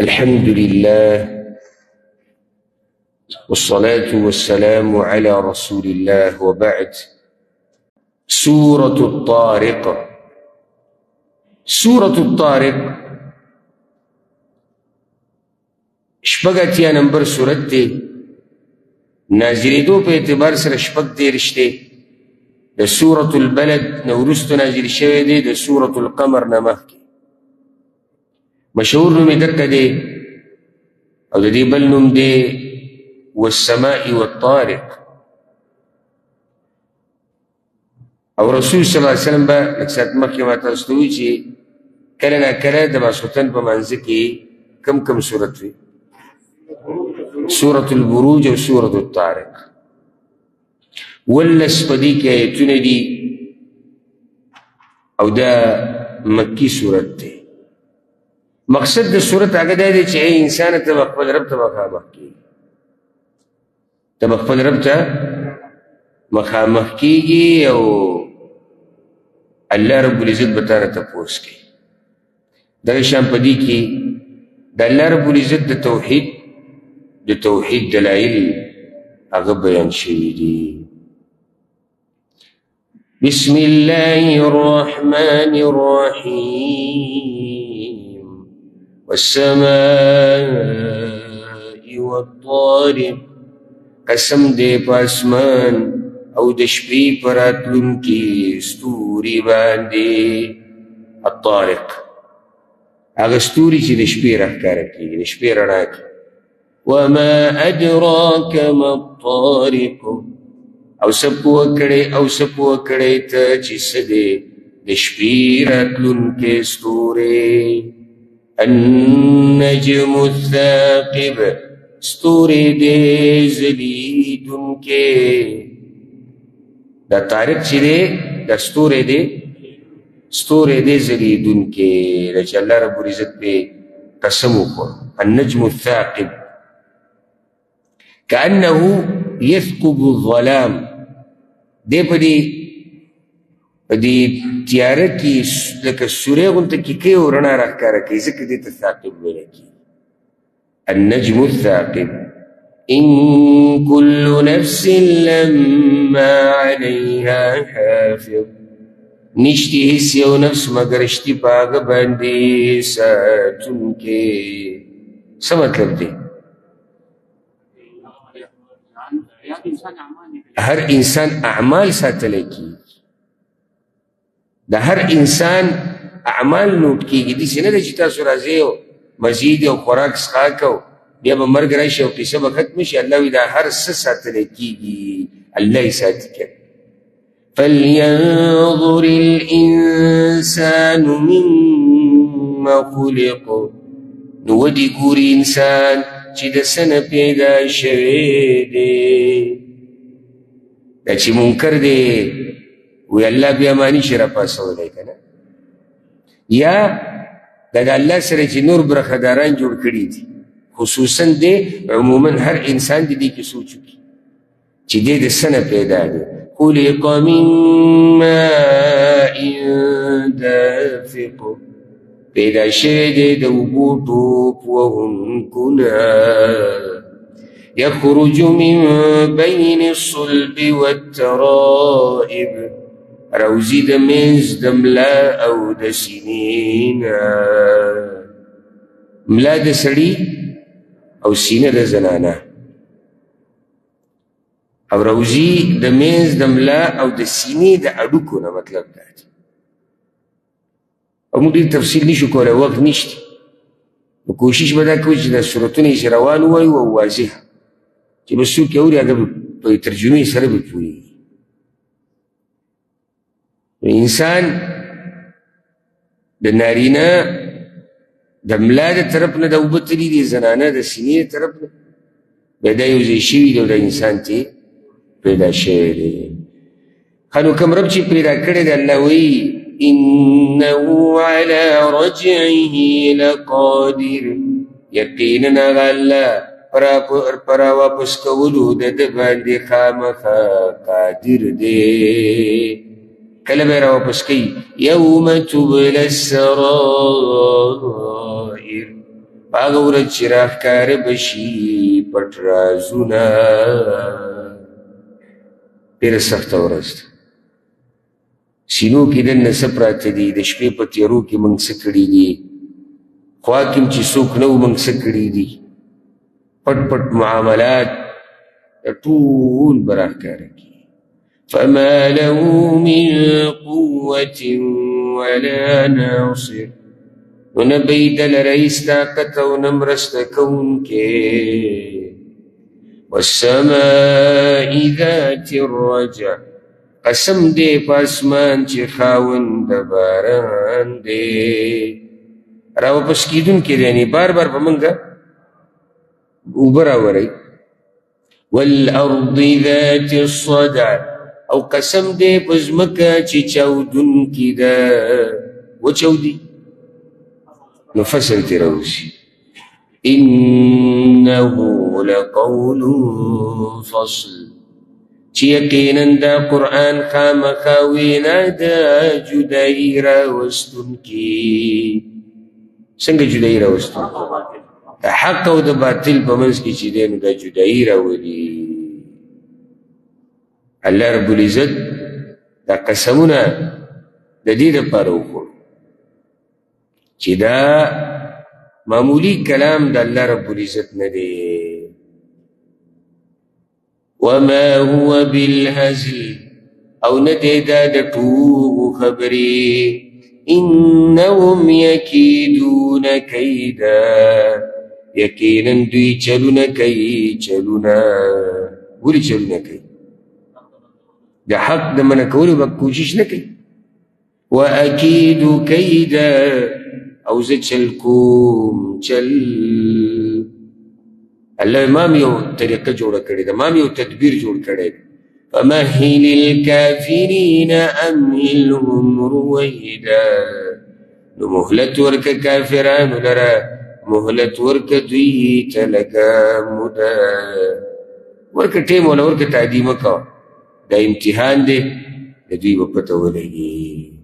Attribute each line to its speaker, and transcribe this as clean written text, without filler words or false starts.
Speaker 1: الحمد لله والصلاة والسلام على رسول الله وبعد. سورة الطارق. سورة الطارق شپږ اتیا نمبر سورت دی. نازلېدو په اعتبار سره شپږ دېرش دی. د سورة البلد نه وروسته نازل شوی دی، د سورة القمر نه مخکې. مشهور نوم یې دقه دی او د دې بل نوم دی والسماء والطارق. او رسول صلی الله علیه وسلم به لږ ساعت مخکې ما تاسو ته ووایي چې کله ناکله د ماسخوتن په مانځه کې کم سورت وي، سورة البروج او سورة الطارق. ولس په دې کې آیتونه دي او دا مکی سورت دی. مقصد د سورت هغه دا دی چې ای انسانه ته به خپل رب ته مخامخ کېږي، ته به خپل رب ته مخامخ کېږي او الله رب العزت به تا نه تپوس کوي. دغه شان په دې کې د الله رب العزت د توحید دلایل هغه بیان شوي دي. بسم الله الرحمن الرحيم والسماء والطارق. قسم دے پاسمان او د شپې په راتلونکي ستوري باندې. الطارق هغه ستوري چې د شپې راښکاره کېږي، د شپې رڼا کوي. وما أدراك ما الطارق. او څه پوه کړی ته چې څه دی د شپې راتلونکی ستوری. النجم الثاقب ستوری دی ځلیدونکی. دا طارق چې دی دا ستوری دی ځلیدونکی، دا چې الله رب العزت پې قسم وکړ. النجم الثاقب كأنه يثقب الظلام. دی په دې تیاره کې لکه سوری غونته کیکۍ او رڼا راښکاره کوي، ځکه دې ته ثاقب ویلی کېږي. النجم الثاقب. إن كل نفس لما عليها حافظ. نشتی هیڅ یو نفس مګر شتي په هغه باندې ساتونکی. څه مطلب دی؟ هر انسان اعمال ساتلی کېږي، د هر انسان اعمال نوټ کېږي. داسې نه ده چې تاسو راځئ او مزید او خوراک څښاک او بیا به مرګ راشي او قصه به ختمه شي. الله وایي دا هر څه ساتلی کېږي، الله یې ساتي کوي. فلينظر الإنسان مما خلق. نو ودې ګوري انسان چې د څه نه پیدا شوی دی. دا چې منکر دی وی الله بیا مانی شي راپاڅولی که نه، یا دا د الله سره چې نور برخداران جوړ کړي دي. خصوصا دی عموما هر انسان دی کې سوچ وکړي چې دی د څه نه پیدا دی. خلق من ماء دافق. پیدا شوی دی د اوبو ټوپ وهنکنا. يخرج من بين الصلب والترائب. روزي د منځ د ملا او د سینې نه. ملا د سړي او سینه د زنانه، او روزي د منځ د ملا او د سینې د اډوکو نه مطلب دا دی. او موږ ډېر تفصیل نشو کولی، وخت نشته، نو کوشش به دا کوو چې دا صورتونه یې چې روان ووایو او واضح چې بس څوک یې اوري هغه به په ترجمې سره به پوهېږي. انسان د نارینه د ملا د طرف نه د اوبه تلي دي، زنانه د سینې د طرف نه بیا دا یو ځای شوي دي او دا انسان چې پیدا شوی دی. ښه نو کوم رب چې پیدا کړی دی الله وایي إنه على رجعه لقادر. یقینا هغه الله پر واپس کولو د ده باندې خامخا قادر دی. کله به یې راواپس کوي. یوم تبلی السرائر. هغه ورځ چې راښکاره به شي پټ رازونه ډېره سخته ورځ ده سینو کې دننه څه پراته دي د شپې په تیارو کې موږ څه کړي دي خوا کې هم چې څوک نه و موږ څه کړي دي پټ پټ معاملات ټول به راښکاره کړي فما له من قوة ولا ناصر نو نه به یې دله رئیس طاقت او نه مرسته کوونکی والسماء ذات الرجع قسم دې په اسمان چې خاوند د باران دی راواپس کېدونکی دی یعنې بار بار په موږ اوبه راوروي والارض ذات الصدع او قسم دې په ځمکه چې چاودونکې ده وچاودي نو فصل ترې راوځي إنه لقول فصل چې یقینا دا قرآن خامخا وینا ده جدایي راوستونکي څنګه جدایي راوستونکي د حق او د باطل په منځ کې چې دی نو دا جدایي راولي الله رب العزت دا قسمونه د دې دپاره وکړو چې دا معمولی کلام د الله رب العزت نه دی وما هو بالهزل او نه دی دا د ټوغو خبرې انهم یکیدون کیدا یقینا دوی چلونه کوي چلونه ولې چلونه کوي د حق د منع کولو به کوشش نه کوي واکید کیدا او زه چل کوم چل الله امام یو طریقه جوړه کړې ده امام یو تدبیر جوړ کړی ده فمهل الکافرین امهلهم رویدا نو مهلت ورکه کافرانو لره مهلت ورکه دوی ته لکه موده ورکه ټیم ولا ورکه تعدیمه کوه دا امتحان دی د دوی به پته ولګي